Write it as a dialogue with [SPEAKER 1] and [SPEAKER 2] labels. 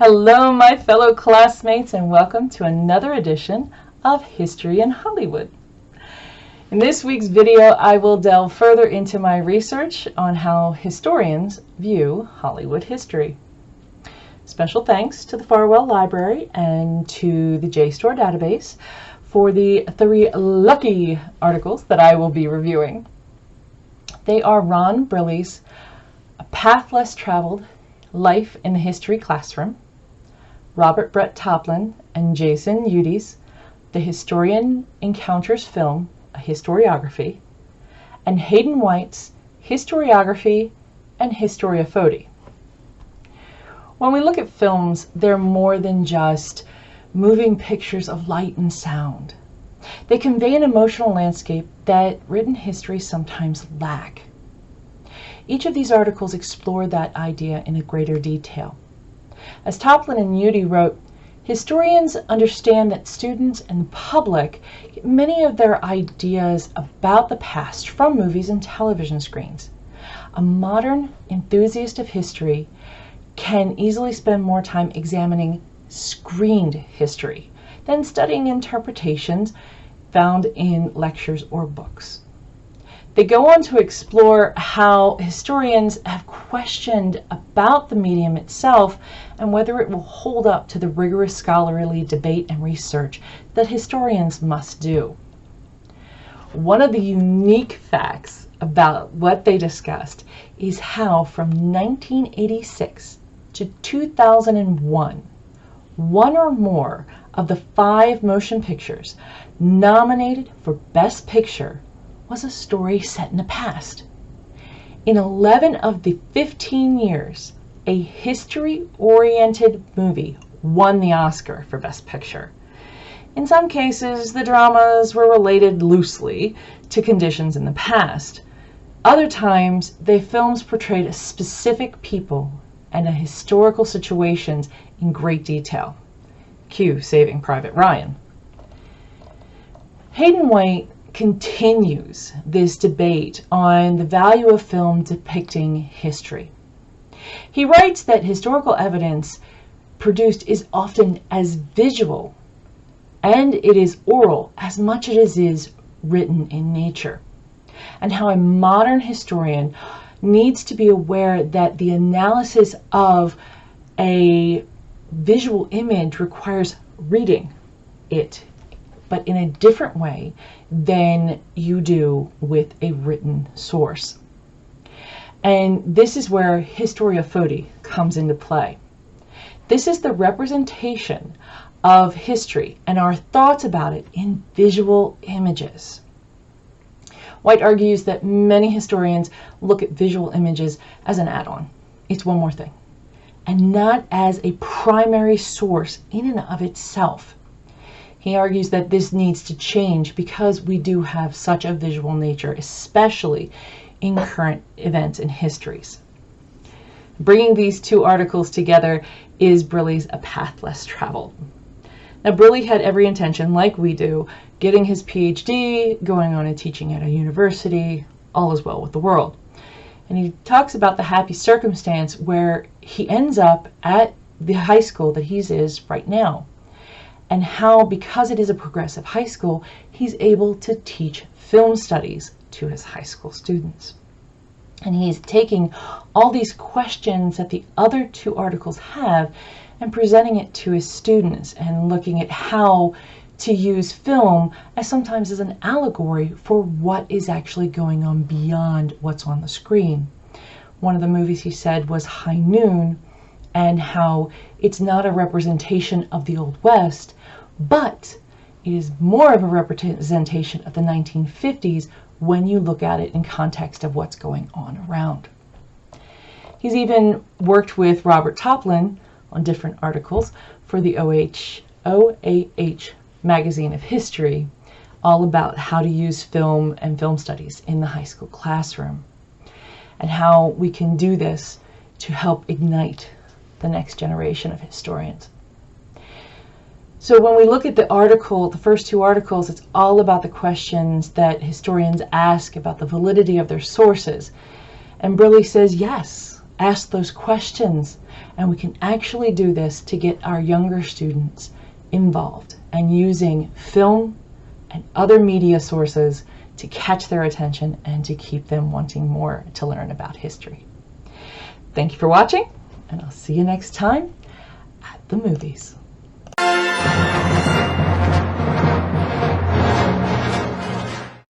[SPEAKER 1] Hello, my fellow classmates, and welcome to another edition of History in Hollywood. In this week's video, I will delve further into my research on how historians view Hollywood history. Special thanks to the Farwell Library and to the JSTOR database for the 3 lucky articles that I will be reviewing. They are Ron Briley's A Path Less Traveled, Life in the History Classroom, Robert Brett Toplin and Jason Udy's The Historian Encounters Film, a Historiography, and Hayden White's Historiography and Historiophoty. When we look at films, they're more than just moving pictures of light and sound. They convey an emotional landscape that written history sometimes lack. Each of these articles explore that idea in a greater detail. As Toplin and Udy wrote, historians understand that students and the public get many of their ideas about the past from movies and television screens. A modern enthusiast of history can easily spend more time examining screened history than studying interpretations found in lectures or books. They go on to explore how historians have questioned about the medium itself and whether it will hold up to the rigorous scholarly debate and research that historians must do. One of the unique facts about what they discussed is how from 1986 to 2001, one or more of the 5 motion pictures nominated for Best Picture was a story set in the past. In 11 of the 15 years, a history-oriented movie won the Oscar for Best Picture. In some cases, the dramas were related loosely to conditions in the past. Other times, the films portrayed a specific people and historical situations in great detail. Cue Saving Private Ryan. Hayden White continues this debate on the value of film depicting history. He writes that historical evidence produced is often as visual and it is oral as much as it is written in nature, and how a modern historian needs to be aware that the analysis of a visual image requires reading it, but in a different way than you do with a written source. And this is where historiophoty comes into play. This is the representation of history and our thoughts about it in visual images. White argues that many historians look at visual images as an add-on. It's one more thing, and not as a primary source in and of itself. He argues that this needs to change because we do have such a visual nature, especially in current events and histories. Bringing these 2 articles together is Briley's A Path Less Traveled. Now, Briley had every intention, like we do, getting his PhD, going on and teaching at a university, all is well with the world. And he talks about the happy circumstance where he ends up at the high school that he is right now, and how, because it is a progressive high school, he's able to teach film studies to his high school students. And he's taking all these questions that the other 2 articles have and presenting it to his students and looking at how to use film as sometimes as an allegory for what is actually going on beyond what's on the screen. One of the movies he said was High Noon, and how it's not a representation of the Old West, but it is more of a representation of the 1950s when you look at it in context of what's going on around. He's even worked with Robert Toplin on different articles for the OAH magazine of history, all about how to use film and film studies in the high school classroom, and how we can do this to help ignite the next generation of historians. So when we look at the article, the first 2 articles, it's all about the questions that historians ask about the validity of their sources. And Briley says, yes, ask those questions, and we can actually do this to get our younger students involved and using film and other media sources to catch their attention and to keep them wanting more to learn about history. Thank you for watching, and I'll see you next time at the movies.